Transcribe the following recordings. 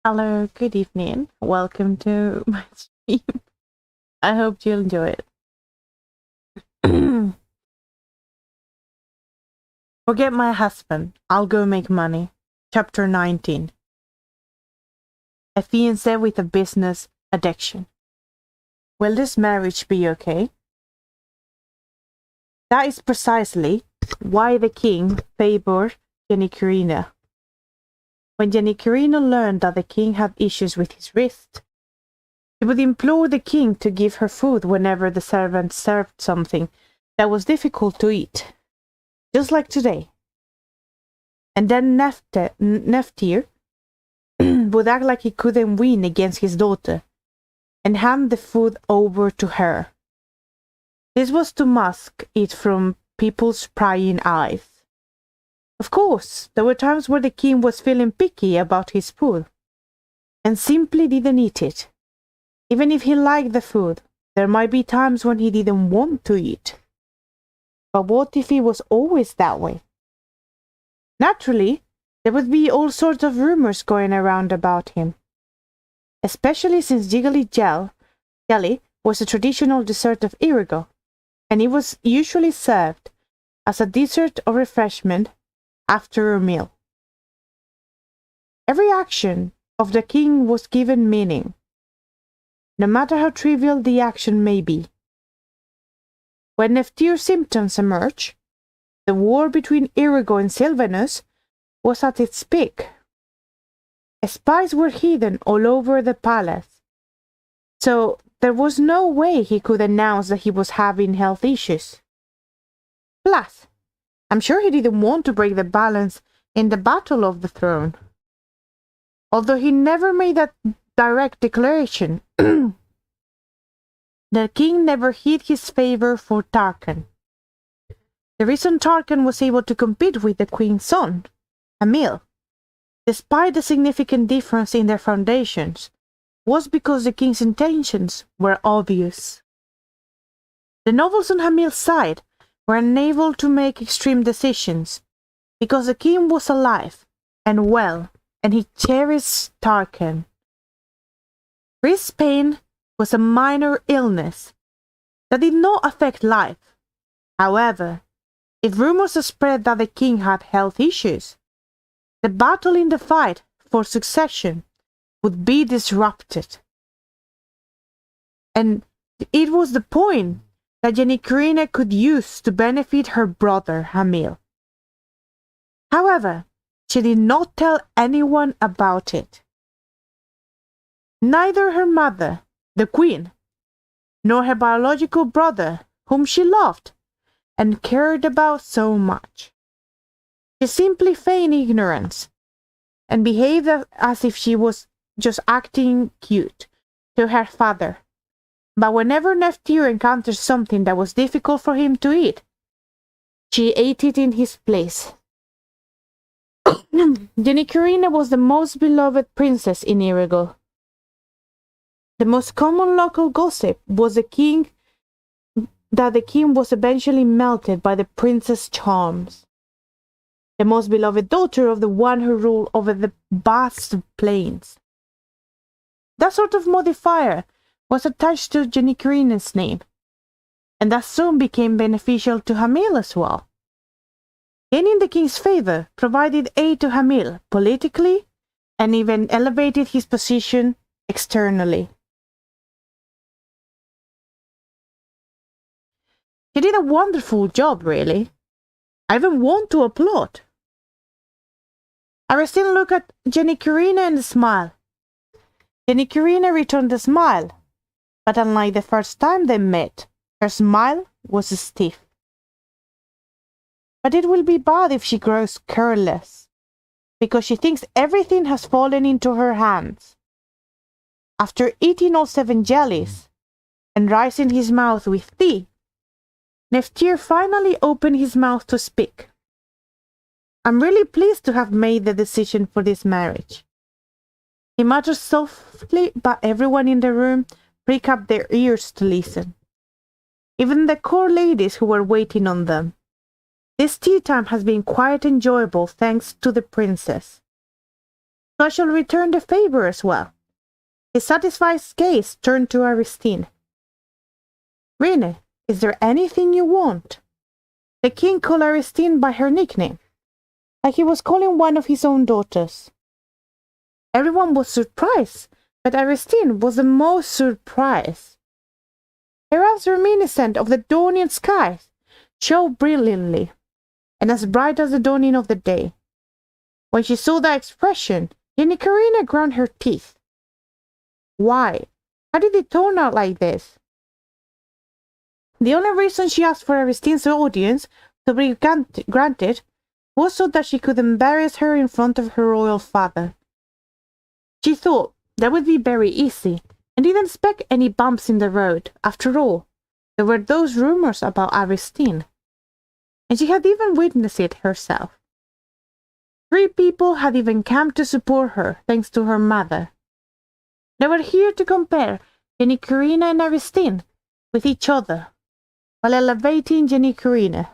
Hello, good evening. Welcome to my stream. I hope you'll enjoy it. Forget my husband. I'll go make money. Chapter 19. A fiancé with a business addiction. Will this marriage be okay? That is precisely why the king favored Janikarina. When Janikarina learned that the king had issues with his wrist, she would implore the king to give her food whenever the servant served something that was difficult to eat, just like today. And then Neftir would act like he couldn't win against his daughter and hand the food over to her. This was to mask it from people's prying eyes. Of course, there were times where the king was feeling picky about his food and simply didn't eat it. Even if he liked the food, there might be times when he didn't want to eat. But what if he was always that way? Naturally, there would be all sorts of rumors going around about him, especially since jiggly jelly was a traditional dessert of Irigo, and it was usually served as a dessert or refreshment after a meal. Every action of the king was given meaning, no matter how trivial the action may be. When Neftir's symptoms emerged, the war between Irigo and Silvanus was at its peak. Spies were hidden all over the palace, so there was no way he could announce that he was having health issues. Plus, I'm sure he didn't want to break the balance in the battle of the throne. Although he never made that direct declaration, the king never hid his favor for Tarquin. The reason Tarquin was able to compete with the queen's son, Hamil, despite the significant difference in their foundations, was because the king's intentions were obvious. The nobles on Hamil's side were unable to make extreme decisions, because the king was alive and well, and he cherished Tarquin. His pain was a minor illness that did not affect life. However, if rumors spread that the king had health issues, the battle in the fight for succession would be disrupted. And it was the point that Janikarina could use to benefit her brother Hamil. However, she did not tell anyone about it. Neither her mother, the queen, nor her biological brother, whom she loved and cared about so much. She simply feigned ignorance and behaved as if she was just acting cute to her father. But whenever Neftir encountered something that was difficult for him to eat, she ate it in his place. Janikarina was the most beloved princess in Irigo. The most common local gossip was that the king was eventually melted by the princess' charms. The most beloved daughter of the one who ruled over the vast plains. That sort of modifier was attached to Janikarina's name, and that soon became beneficial to Hamil as well. Gaining the king's favor provided aid to Hamil politically and even elevated his position externally. He did a wonderful job, really. I even want to applaud. Aristine looked at Janikarina and smiled. Janikarina returned the smile, but unlike the first time they met, her smile was stiff. But it will be bad if she grows careless, because she thinks everything has fallen into her hands. After eating all 7 jellies and rising his mouth with tea, Neftir finally opened his mouth to speak. I'm really pleased to have made the decision for this marriage. He muttered softly, but everyone in the room pricked up their ears to listen. Even the court ladies who were waiting on them. This tea time has been quite enjoyable thanks to the princess. so I shall return the favor as well. His satisfied gaze turned to Aristine. Rene, is there anything you want? The king called Aristine by her nickname, like he was calling one of his own daughters. Everyone was surprised, but Aristine was the most surprised. Her eyes, reminiscent of the dawning skies, shone brilliantly, and as bright as the dawning of the day. When she saw that expression, Karina ground her teeth. Why? How did it turn out like this? The only reason she asked for Aristine's audience to be granted was so that she could embarrass her in front of her royal father. She thought that would be very easy, and didn't expect any bumps in the road. After all, there were those rumors about Aristine, and she had even witnessed it herself. 3 people had even come to support her, thanks to her mother. They were here to compare Karina and Aristine with each other, while elevating Karina,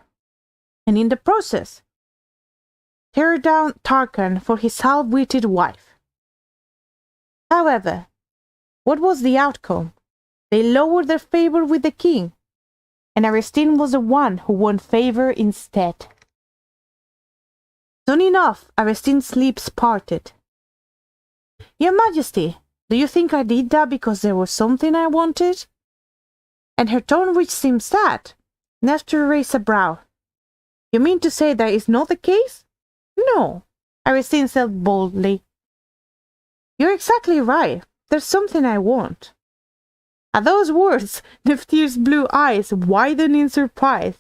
and in the process, tear down Tarkan for his half-witted wife. However, what was the outcome? They lowered their favor with the king, and Aristine was the one who won favor instead. Soon enough, Aristine's lips parted. Your Majesty, do you think I did that because there was something I wanted? And her tone, which seemed sad, Nestor raised a brow. You mean to say that is not the case? No, Aristine said boldly. You're exactly right. There's something I want. At those words, Nephthyr's blue eyes widened in surprise.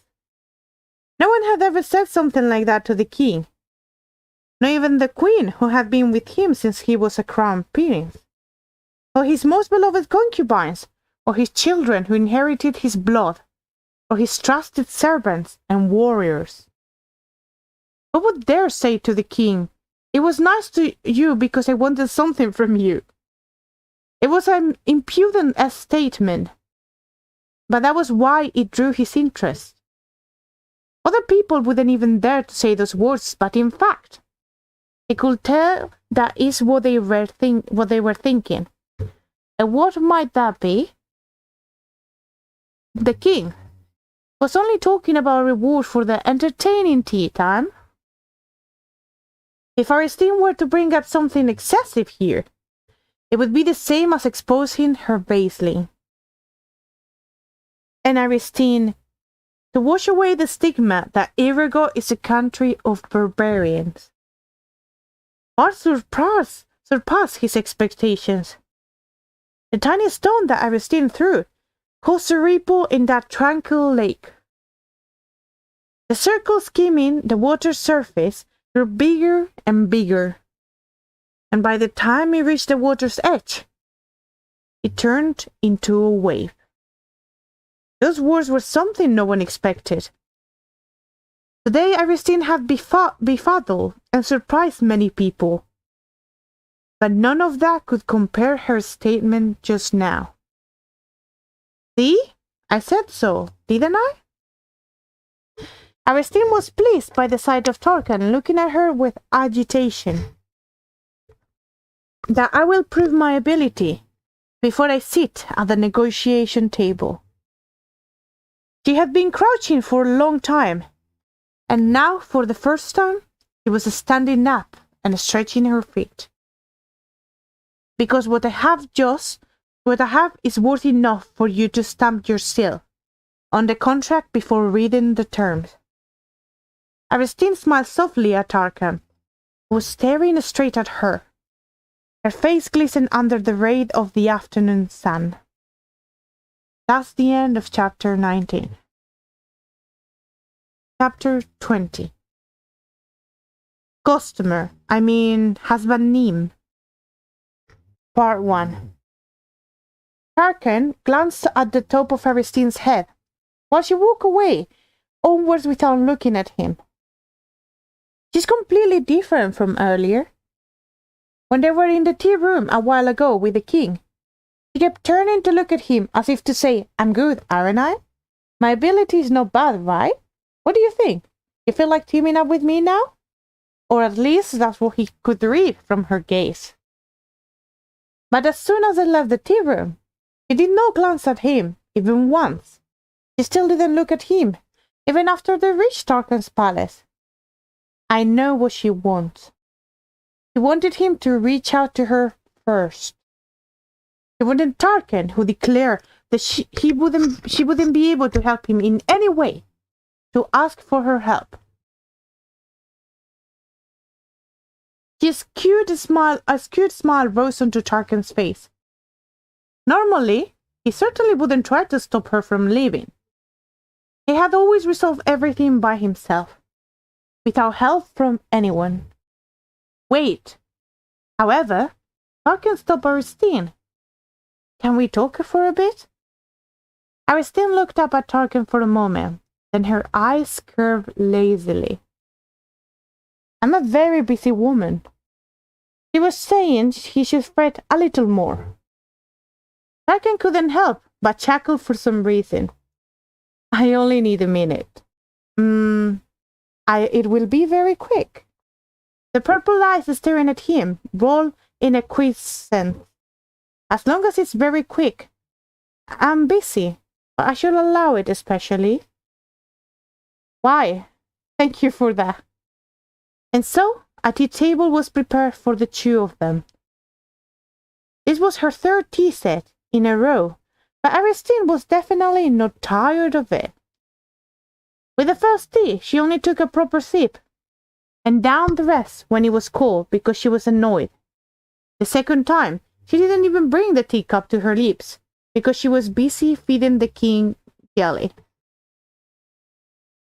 No one had ever said something like that to the king. Not even the queen, who had been with him since he was a crown prince, or his most beloved concubines, or his children who inherited his blood, or his trusted servants and warriors. Who would dare say to the king, "It was nice to you because I wanted something from you"? It was an impudent statement, but that was why it drew his interest. Other people wouldn't even dare to say those words, but in fact, he could tell that is what they were thinking. And what might that be? The king was only talking about a reward for the entertaining tea time. If Aristine were to bring up something excessive here, it would be the same as exposing her basely. And Aristine, to wash away the stigma that Irago is a country of barbarians. What surpassed his expectations. The tiny stone that Aristine threw caused a ripple in that tranquil lake. The circle skimming the water's surface grew bigger and bigger, and by the time it reached the water's edge, it turned into a wave. Those words were something no one expected. Today Aristine had befuddled and surprised many people, but none of that could compare her statement just now. See? I said so, didn't I? Aristine was pleased by the sight of Tarkan looking at her with agitation. That I will prove my ability before I sit at the negotiation table. She had been crouching for a long time, and now, for the first time, she was standing up and stretching her feet. Because what I have is worth enough for you to stamp your seal on the contract before reading the terms. Aristine smiled softly at Tarkan, who was staring straight at her. Her face glistened under the ray of the afternoon sun. That's the end of chapter 19. Chapter 20. Hasbanim. Part 1. Tarkan glanced at the top of Aristine's head, while she walked away, onwards without looking at him. She's completely different from earlier. When they were in the tea room a while ago with the king, she kept turning to look at him as if to say, "I'm good, aren't I? My ability is not bad, right? What do you think? You feel like teaming up with me now?" or at least that's what he could read from her gaze. But as soon as they left the tea room, she did not glance at him, even once. She still didn't look at him, even after they reached Tarquin's palace. I know what she wants. She wanted him to reach out to her first. She wanted Tarquin, who declared that she wouldn't be able to help him in any way, to ask for her help. A skewed smile rose onto Tarquin's face. Normally, he certainly wouldn't try to stop her from leaving. He had always resolved everything by himself, without help from anyone. Wait. However, Tarquin stopped Aristine. Can we talk for a bit? Aristine looked up at Tarquin for a moment, then her eyes curved lazily. I'm a very busy woman. She was saying he should fret a little more. Tarquin couldn't help but chuckle for some reason. I only need a minute. It will be very quick. The purple eyes staring at him roll in a quiescence. As long as it's very quick. I'm busy, but I should allow it especially. Why? Thank you for that. And so, a tea table was prepared for the two of them. This was her third tea set in a row, but Aristine was definitely not tired of it. With the first tea, she only took a proper sip, and down the rest when it was cold because she was annoyed. The second time, she didn't even bring the teacup to her lips because she was busy feeding the king jelly.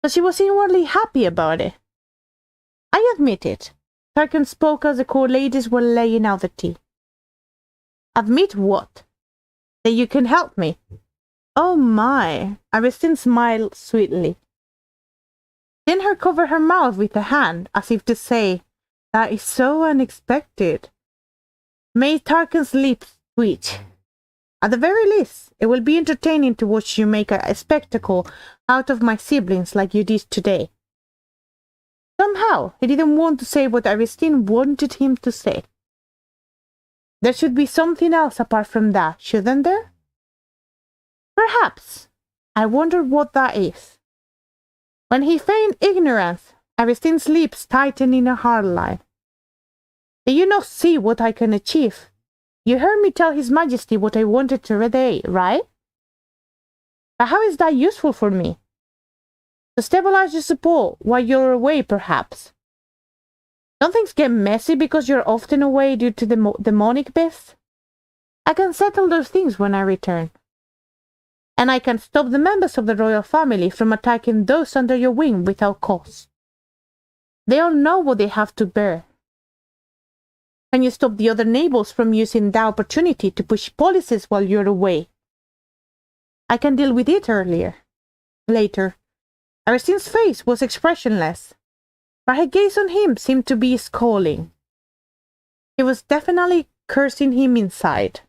But she was inwardly happy about it. I admit it. Tarquin spoke as the court ladies were laying out the tea. Admit what? That you can help me. Oh my, Aristine smiled sweetly. Then her covered her mouth with a hand, as if to say, that is so unexpected. Made Tarquin's lips twitch. At the very least, it will be entertaining to watch you make a spectacle out of my siblings like you did today. Somehow, he didn't want to say what Aristine wanted him to say. There should be something else apart from that, shouldn't there? Perhaps. I wonder what that is. When he feigned ignorance, Aristine's lips tightened in a hard line. Do you not see what I can achieve? You heard me tell His Majesty what I wanted today, right? But how is that useful for me? To stabilize your support while you're away, perhaps. Don't things get messy because you're often away due to the demonic beasts? I can settle those things when I return. And I can stop the members of the royal family from attacking those under your wing without cause. They all know what they have to bear. Can you stop the other nobles from using that opportunity to push policies while you're away? I can deal with it later. Aristine's face was expressionless, but her gaze on him seemed to be scowling. She was definitely cursing him inside.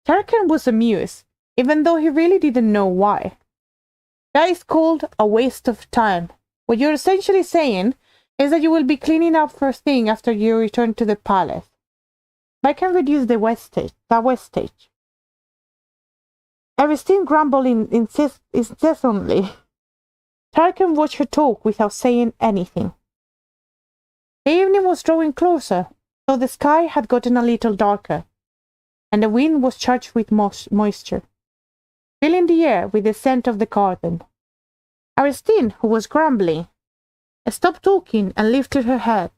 Tarquin was amused, even though he really didn't know why. That is called a waste of time. What you're essentially saying is that you will be cleaning up first thing after you return to the palace. But I can reduce the wastage. Aristine grumbled incessantly. Tarquin watched her talk without saying anything. The evening was drawing closer, though the sky had gotten a little darker, and the wind was charged with moisture, filling the air with the scent of the garden. Aristine, who was grumbling, stopped talking and lifted her head,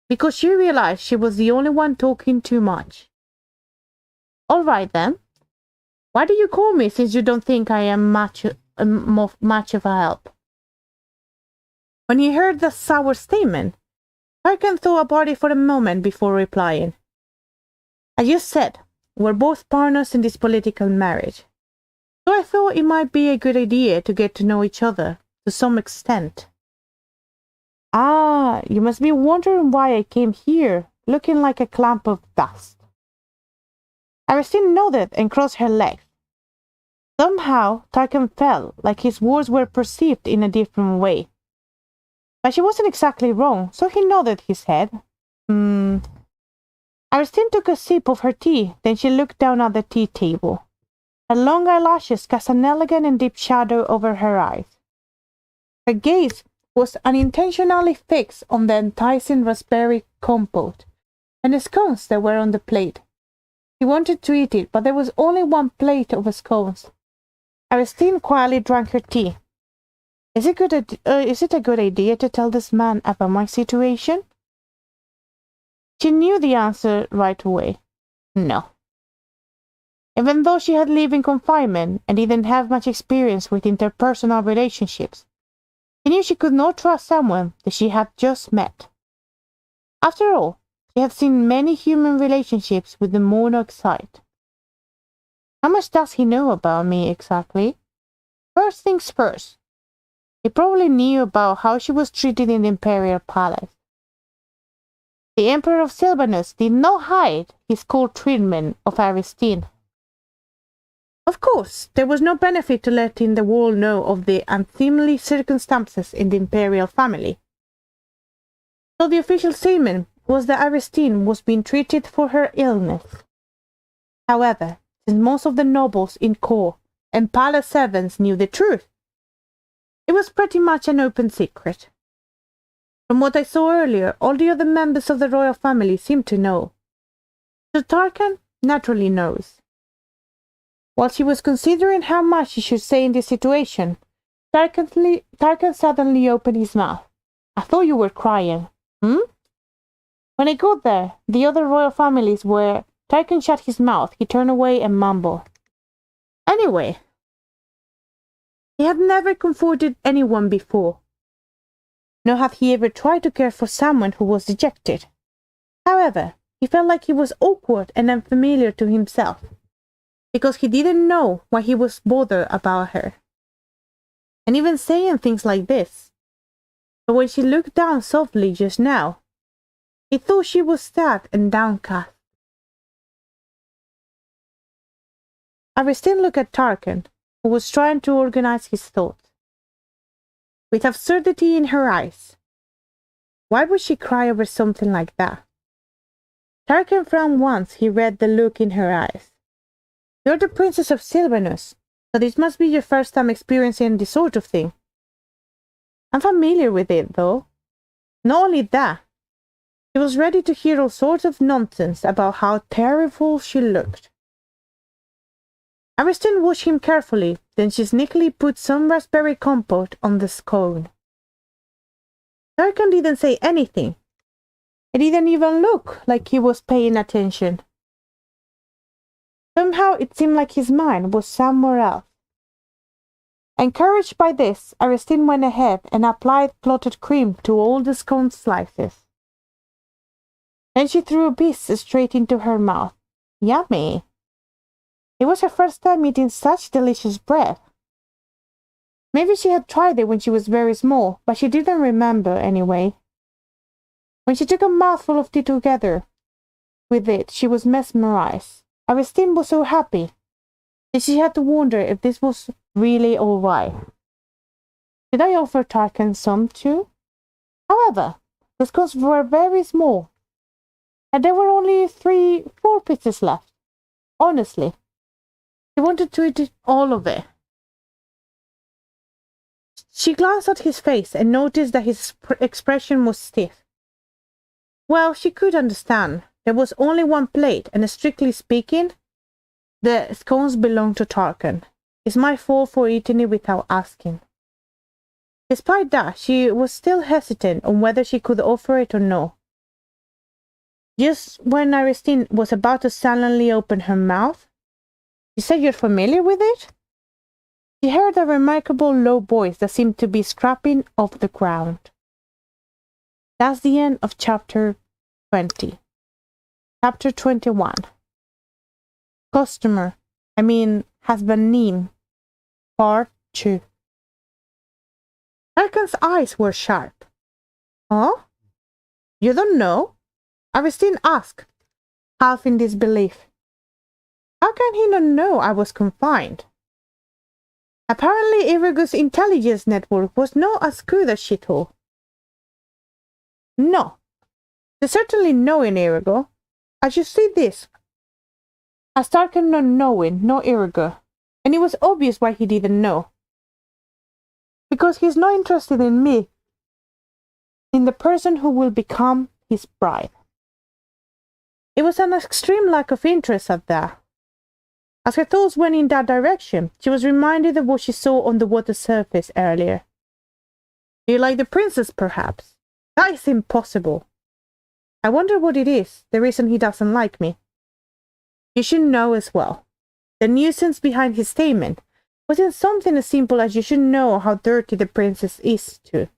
because she realized she was the only one talking too much. All right then. Why do you call me since you don't think I am much of a help? When he heard the sour statement, Tarquin thought about it for a moment before replying. As you said, we're both partners in this political marriage, so I thought it might be a good idea to get to know each other to some extent. Ah, you must be wondering why I came here, looking like a clump of dust. Aristine nodded and crossed her legs. Somehow, Tarquin felt like his words were perceived in a different way. But she wasn't exactly wrong, so he nodded his head. Aristine took a sip of her tea, then she looked down at the tea table. Her long eyelashes cast an elegant and deep shadow over her eyes. Her gaze was unintentionally fixed on the enticing raspberry compote and the scones that were on the plate. She wanted to eat it, but there was only one plate of scones. Aristine quietly drank her tea. Is it a good idea to tell this man about my situation? She knew the answer right away. No. Even though she had lived in confinement and didn't have much experience with interpersonal relationships, she knew she could not trust someone that she had just met. After all, she had seen many human relationships with the Monarch side. How much does he know about me exactly? First things first. He probably knew about how she was treated in the imperial palace. The Emperor of Silvanus did not hide his cold treatment of Aristine. Of course, there was no benefit to letting the world know of the unseemly circumstances in the imperial family. So the official statement was that Aristine was being treated for her illness. However, since most of the nobles in court and palace servants knew the truth, it was pretty much an open secret. From what I saw earlier, all the other members of the royal family seemed to know. So Tarkan naturally knows. While she was considering how much she should say in this situation, Tarkan suddenly opened his mouth. I thought you were crying. When I got there, the other royal families were. Tarkan shut his mouth, he turned away and mumbled. Anyway, he had never comforted anyone before. Nor had he ever tried to care for someone who was dejected. However, he felt like he was awkward and unfamiliar to himself, because he didn't know why he was bothered about her. And even saying things like this. But when she looked down softly just now, he thought she was sad and downcast. Aristine looked at Tarkan, who was trying to organize his thoughts. With absurdity in her eyes. Why would she cry over something like that? Tarkan frowned once he read the look in her eyes. You're the princess of Silvanus, so this must be your first time experiencing this sort of thing. I'm familiar with it, though. Not only that, she was ready to hear all sorts of nonsense about how terrible she looked. Aristine watched him carefully, then she sneakily put some raspberry compote on the scone. Tarkan didn't say anything. It didn't even look like he was paying attention. Somehow it seemed like his mind was somewhere else. Encouraged by this, Aristine went ahead and applied clotted cream to all the scone slices. Then she threw a piece straight into her mouth. Yummy! It was her first time eating such delicious bread. Maybe she had tried it when she was very small, but she didn't remember anyway. When she took a mouthful of tea together with it, she was mesmerized. Aristine was so happy that she had to wonder if this was really all right. Did I offer Tarkan some too? However, the scones were very small, and there were only 3-4 pieces left. Honestly, she wanted to eat all of it. She glanced at his face and noticed that his expression was stiff. Well, she could understand. There was only one plate, and strictly speaking, the scones belonged to Tarkan. It's my fault for eating it without asking. Despite that, she was still hesitant on whether she could offer it or no. Just when Aristine was about to silently open her mouth, she said, "You're familiar with it?" She heard a remarkable low voice that seemed to be scraping off the ground. That's the end of chapter 20. Chapter 21. Husband name. Part 2. Tarkan's eyes were sharp. Huh? You don't know? Aristine asked, half in disbelief. How can he not know I was confined? Apparently Irigo's intelligence network was not as good as she thought. No. There's certainly no in Irigo. As you see this, as Tarkan not knowing, no Irigo. And it was obvious why he didn't know. Because he's not interested in me, in the person who will become his bride. It was an extreme lack of interest at that. As her thoughts went in that direction, she was reminded of what she saw on the water surface earlier. Do you like the princess, perhaps? That is impossible. I wonder what it is, the reason he doesn't like me. You should know as well. The nuisance behind his statement wasn't something as simple as you should know how dirty the princess is too.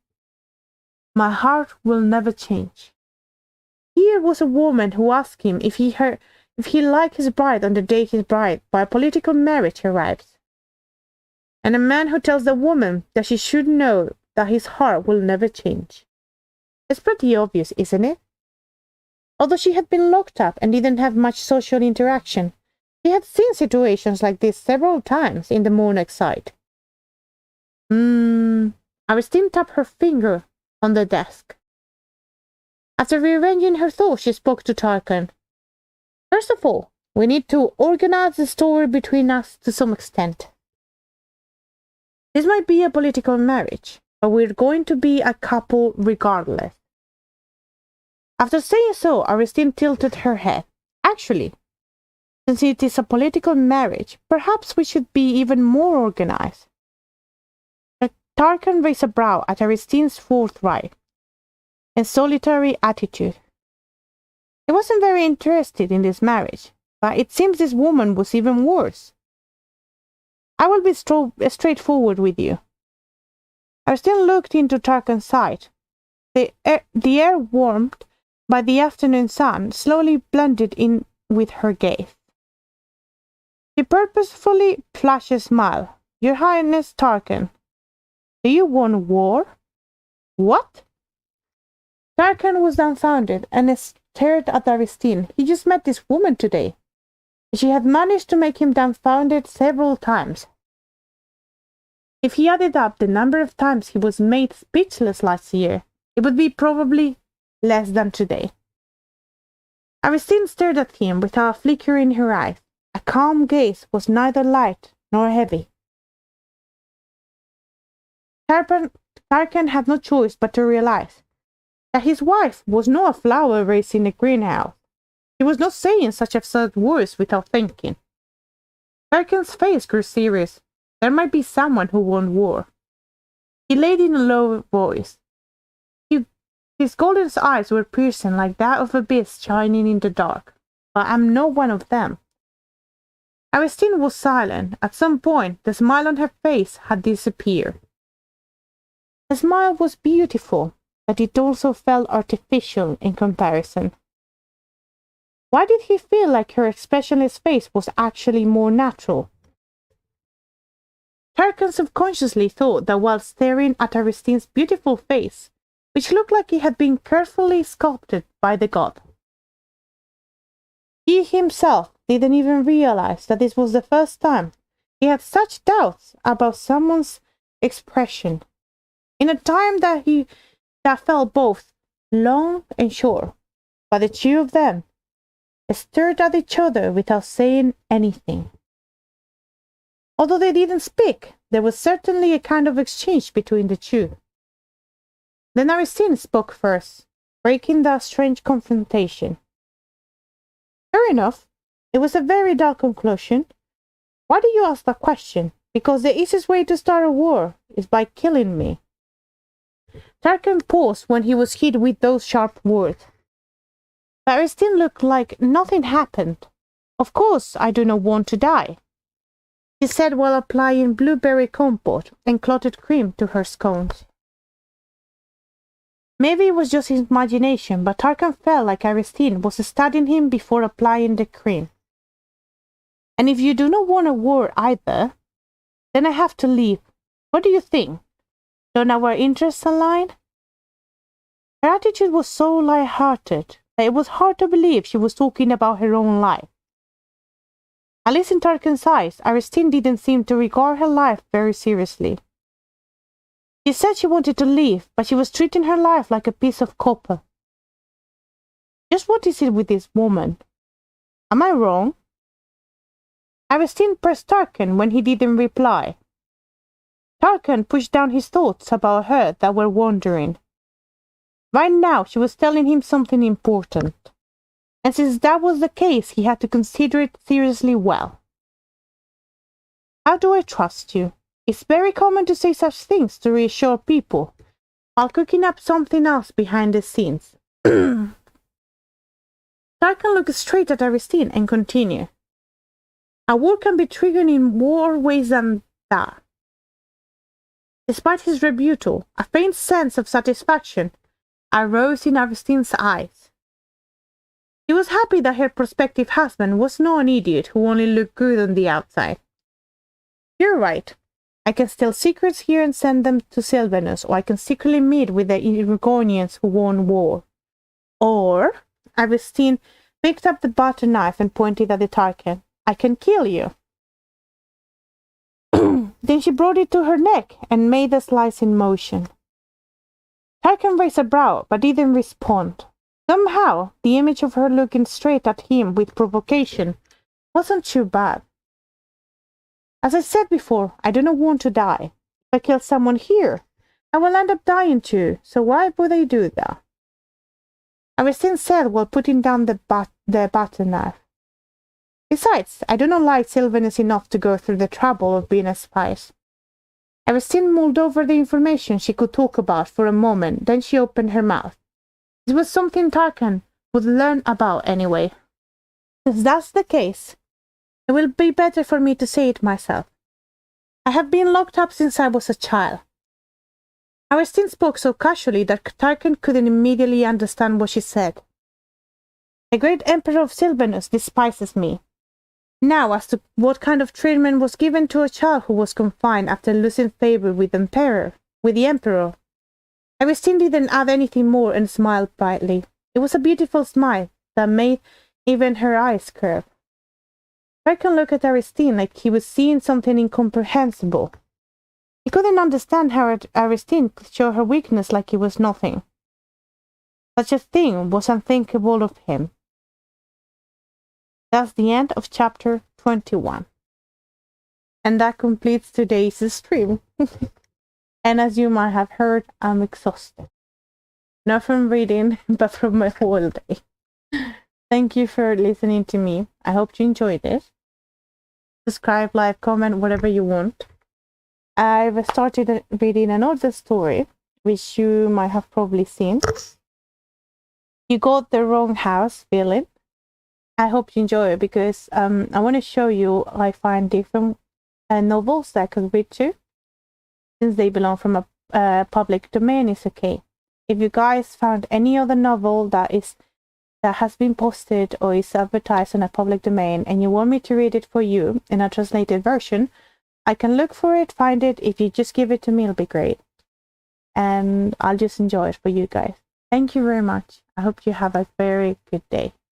My heart will never change. Here was a woman who asked him if he liked his bride on the day his bride by political marriage arrives. And a man who tells the woman that she should know that his heart will never change. It's pretty obvious, isn't it? Although she had been locked up and didn't have much social interaction, she had seen situations like this several times in the Monarch side. Aristine tapped her finger on the desk. After rearranging her thoughts, she spoke to Tarkan. First of all, we need to organize the story between us to some extent. This might be a political marriage, but we're going to be a couple regardless. After saying so, Aristine tilted her head. Actually, since it is a political marriage, perhaps we should be even more organized. Tarkan raised a brow at Aristine's forthright and solitary attitude. He wasn't very interested in this marriage, but it seems this woman was even worse. I will be straightforward with you. Aristine looked into Tarkan's side. The air warmed by the afternoon sun slowly blended in with her gaze. She purposefully flashed a smile. Your Highness Tarkan, do you want war? What? Tarkan was dumbfounded and stared at Aristine. He just met this woman today. She had managed to make him dumbfounded several times. If he added up the number of times he was made speechless last year, it would be probably less than today. Aristine stared at him without a flicker in her eyes. A calm gaze was neither light nor heavy. Tarkan had no choice but to realize that his wife was not a flower raised in a greenhouse. She was not saying such absurd words without thinking. Tarkan's face grew serious. There might be someone who won war. He laid in a low voice. His golden eyes were piercing like that of a beast shining in the dark. But I'm not one of them. Aristine was silent. At some point, the smile on her face had disappeared. The smile was beautiful, but it also felt artificial in comparison. Why did he feel like her expressionless face was actually more natural? Tarkan subconsciously thought that while staring at Aristine's beautiful face, which looked like it had been carefully sculpted by the god, he himself didn't even realize that this was the first time he had such doubts about someone's expression, in a time that felt both long and short. But the two of them stared at each other without saying anything. Although they didn't speak, there was certainly a kind of exchange between the two. Then Aristine spoke first, breaking the strange confrontation. Fair enough. It was a very dull conclusion. Why do you ask that question? Because the easiest way to start a war is by killing me. Tarkan paused when he was hit with those sharp words. But Aristine looked like nothing happened. Of course I do not want to die, she said while applying blueberry compote and clotted cream to her scones. Maybe it was just his imagination, but Tarkan felt like Aristine was studying him before applying the cream. And if you do not want a war either, then I have to leave. What do you think? Don't our interests align? Her attitude was so light-hearted that it was hard to believe she was talking about her own life. At least in Tarkan's eyes, Aristine didn't seem to regard her life very seriously. She said she wanted to leave, but she was treating her life like a piece of copper. Just what is it with this woman? Am I wrong? Aristine pressed Tarkan when he didn't reply. Tarkan pushed down his thoughts about her that were wandering. Right now she was telling him something important, and since that was the case, he had to consider it seriously well. How do I trust you? It's very common to say such things to reassure people, while cooking up something else behind the scenes. Tarkan looked straight at Aristine and continued. A war can be triggered in more ways than that. Despite his rebuttal, a faint sense of satisfaction arose in Aristine's eyes. She was happy that her prospective husband was not an idiot who only looked good on the outside. You're right. I can steal secrets here and send them to Sylvanus, or I can secretly meet with the Irgonians who won war. Or, Aristine picked up the butter knife and pointed at the Tarkan. I can kill you. Then she brought it to her neck and made the slice in motion. Tarkan raised a brow, but didn't respond. Somehow, the image of her looking straight at him with provocation wasn't too bad. As I said before, I do not want to die. If I kill someone here, I will end up dying too, so why would I do that? Aristine said while putting down the butter knife. Besides, I do not like Sylvanus enough to go through the trouble of being a spy. Aristine mulled over the information she could talk about for a moment, then she opened her mouth. It was something Tarkan would learn about anyway. If that's the case, it will be better for me to say it myself. I have been locked up since I was a child. Aristine spoke so casually that Tarkan couldn't immediately understand what she said. The great Emperor of Sylvanus despises me. Now, as to what kind of treatment was given to a child who was confined after losing favor with the Emperor, Aristine didn't add anything more and smiled brightly. It was a beautiful smile that made even her eyes curve. Tarkan looked at Aristine like he was seeing something incomprehensible. He couldn't understand how Aristine could show her weakness like it was nothing. Such a thing was unthinkable of him. That's the end of chapter 21. And that completes today's stream. And as you might have heard, I'm exhausted. Not from reading, but from my whole day. Thank you for listening to me. I hope you enjoyed it. Subscribe, like, comment, whatever you want. I've started reading another story, which you might have probably seen. You Got the Wrong House feeling. I hope you enjoy it because I want to show you I find different novels that I could read to. Since they belong from a public domain, it's okay. If you guys found any other novel that has been posted or is advertised on a public domain and you want me to read it for you in a translated version, I can look for it, find it. If you just give it to me, it'll be great. And I'll just enjoy it for you guys. Thank you very much. I hope you have a very good day.